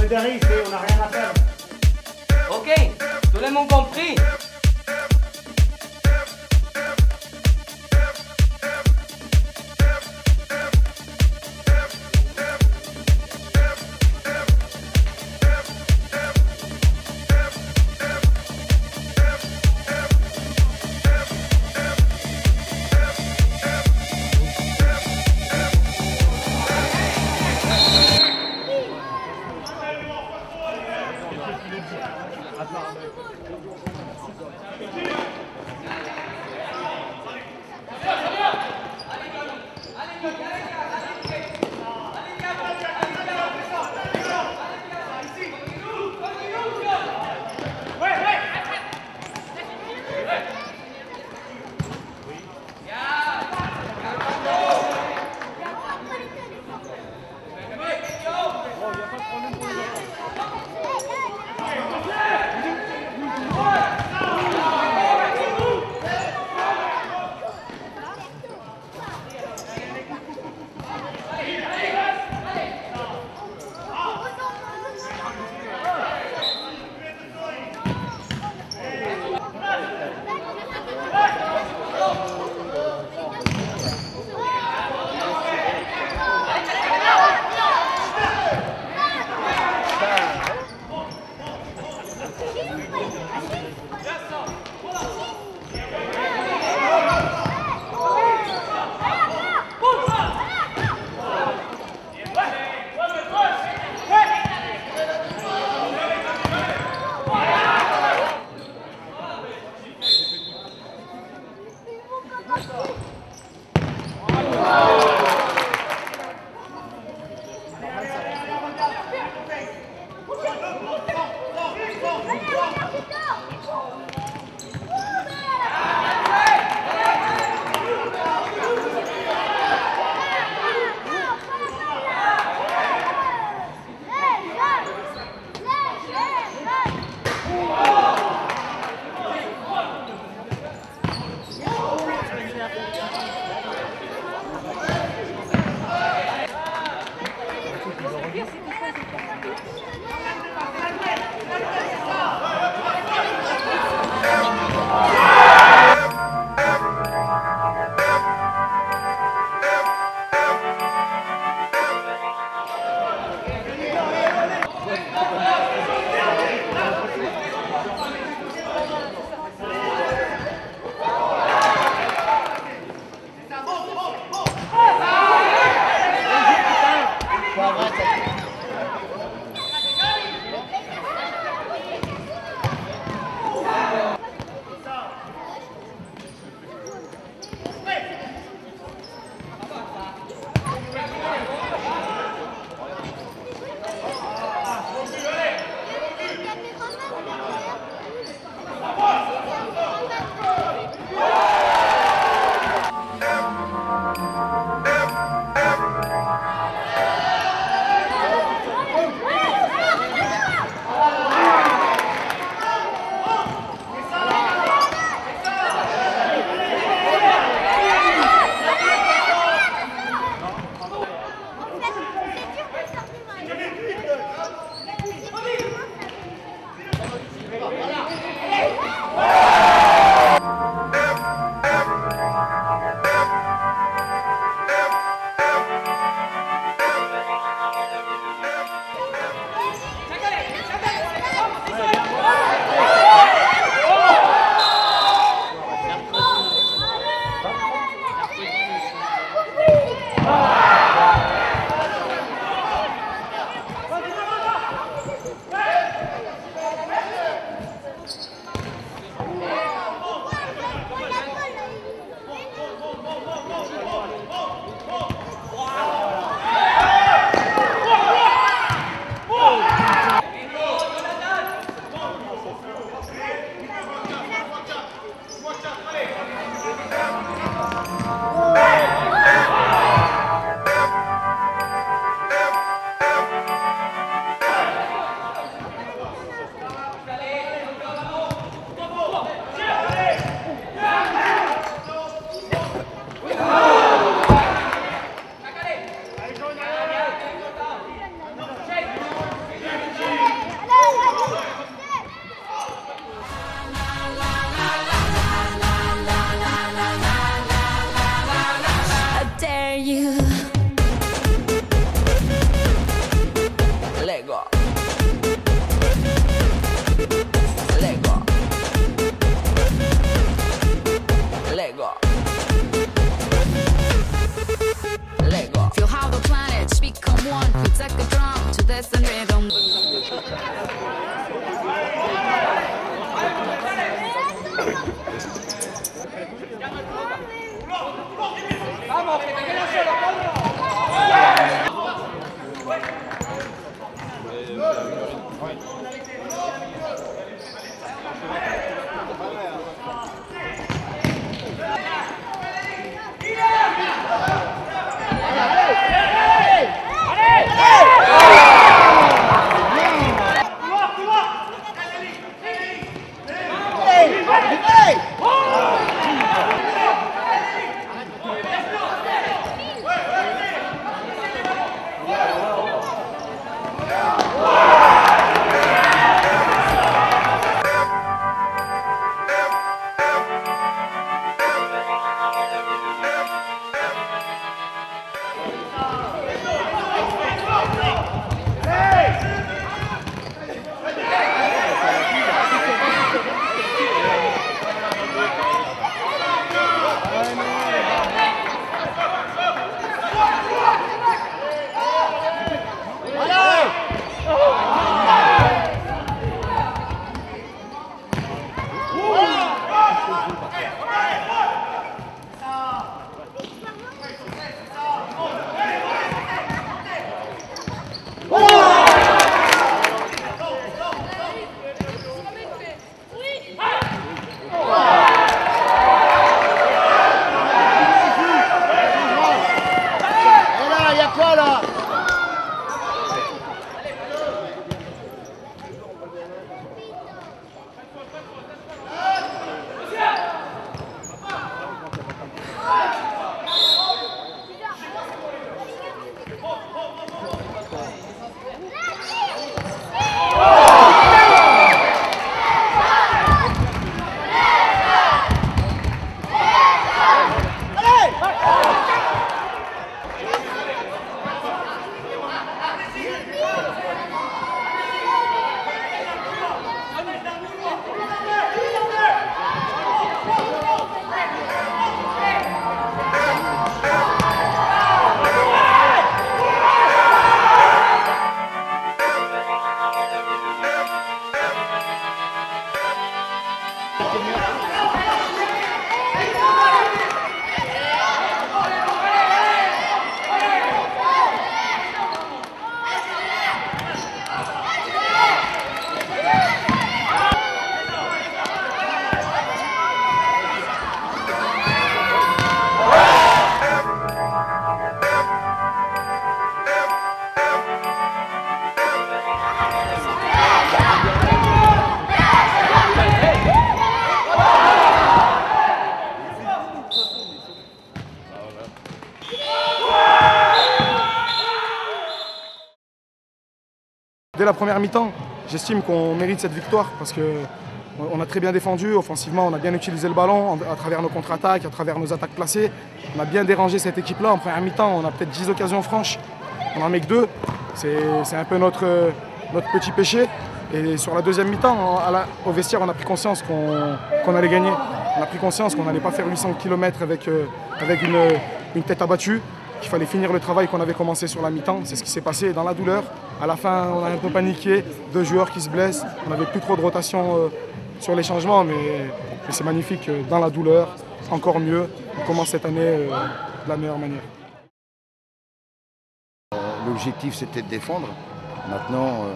Frédéric, on n'a rien à faire. Ok, tout le monde compris. how the planets become one. It's like a drum to this and rhythm. Vamos, que te quedas solo, Pedro. Dès la première mi-temps, j'estime qu'on mérite cette victoire parce qu'on a très bien défendu. Offensivement, on a bien utilisé le ballon à travers nos contre-attaques, à travers nos attaques placées. On a bien dérangé cette équipe-là. En première mi-temps, on a peut-être 10 occasions franches. On n'en met que 2. C'est un peu notre petit péché. Et sur la deuxième mi-temps, au vestiaire, on a pris conscience qu'on allait gagner. On a pris conscience qu'on n'allait pas faire 800 km avec une tête abattue. Qu'il fallait finir le travail qu'on avait commencé sur la mi-temps. C'est ce qui s'est passé dans la douleur. À la fin, on a un peu paniqué. 2 joueurs qui se blessent. On n'avait plus trop de rotation sur les changements, mais c'est magnifique. Dans la douleur, encore mieux. On commence cette année de la meilleure manière. L'objectif, c'était de défendre. Maintenant,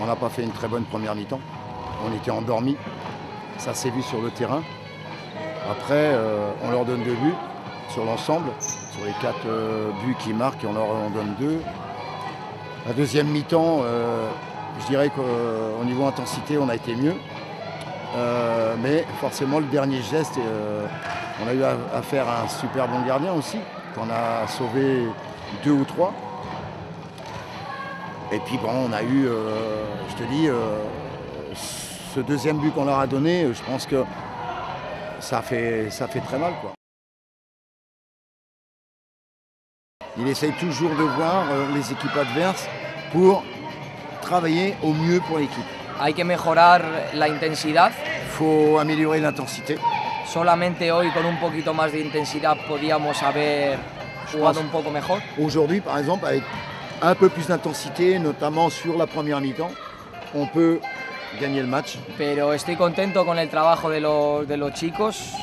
on n'a pas fait une très bonne première mi-temps. On était endormis. Ça s'est vu sur le terrain. Après, on leur donne 2 buts. Sur l'ensemble, sur les 4 buts qu'ils marquent, on leur en donne 2. La deuxième mi-temps, je dirais qu'au niveau intensité, on a été mieux. Mais forcément, le dernier geste, on a eu affaire à un super bon gardien aussi, qu'on a sauvé 2 ou 3. Et puis bon, on a eu, je te dis, ce deuxième but qu'on leur a donné, je pense que ça fait très mal, quoi. Il essaye toujours de voir les équipes adverses pour travailler au mieux pour l'équipe. Hay que mejorar la intensidad. Il faut améliorer l'intensité. Solamente hoy con un poquito más de intensidad podíamos haber jugado un poco mejor. Aujourd'hui, par exemple, avec un peu plus d'intensité, notamment sur la première mi-temps, on peut gagner le match. Pero estoy contento con el trabajo de los chicos.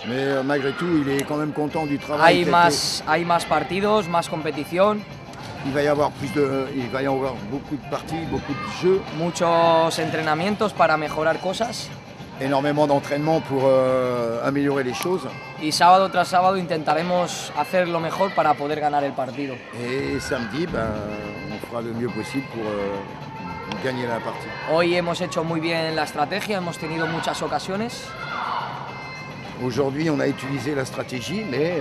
Mais malgré tout, il est quand même content du travail. Hay más partidos, más competición, Il va y avoir beaucoup de parties, beaucoup de jeux, muchos entrenamientos para mejorar cosas. énormément d'entraînement pour améliorer les choses. Y sábado tras sábado intentaremos hacer lo mejor para poder ganar el partido. Et samedi, on fera le mieux possible pour gagner la partie. Hoy hemos hecho muy bien la estrategia, hemos tenido muchas ocasiones, Aujourd'hui, on a utilisé la stratégie, mais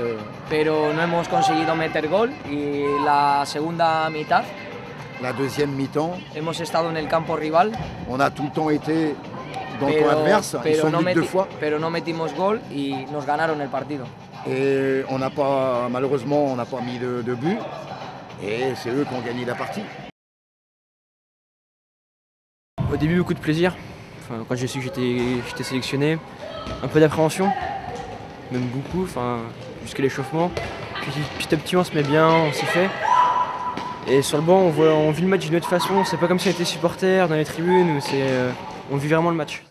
pero no hemos conseguido meter gol. Y la segunda mitad la deuxième mi-temps, hemos estado en el campo rival, on a tout le temps été dans le camp adverse. Ils sont venus 2 fois. pero no metimos gol y nos ganaron el partido. Et malheureusement, on n'a pas mis de but. Et c'est eux qui ont gagné la partie. Au début, beaucoup de plaisir. Enfin, quand j'ai su que j'étais sélectionné, un peu d'appréhension, même beaucoup, jusqu'à l'échauffement. Puis petit à petit, on se met bien, on s'y fait. Et sur le banc, on vit le match d'une autre façon. C'est pas comme si on était supporter dans les tribunes, on vit vraiment le match.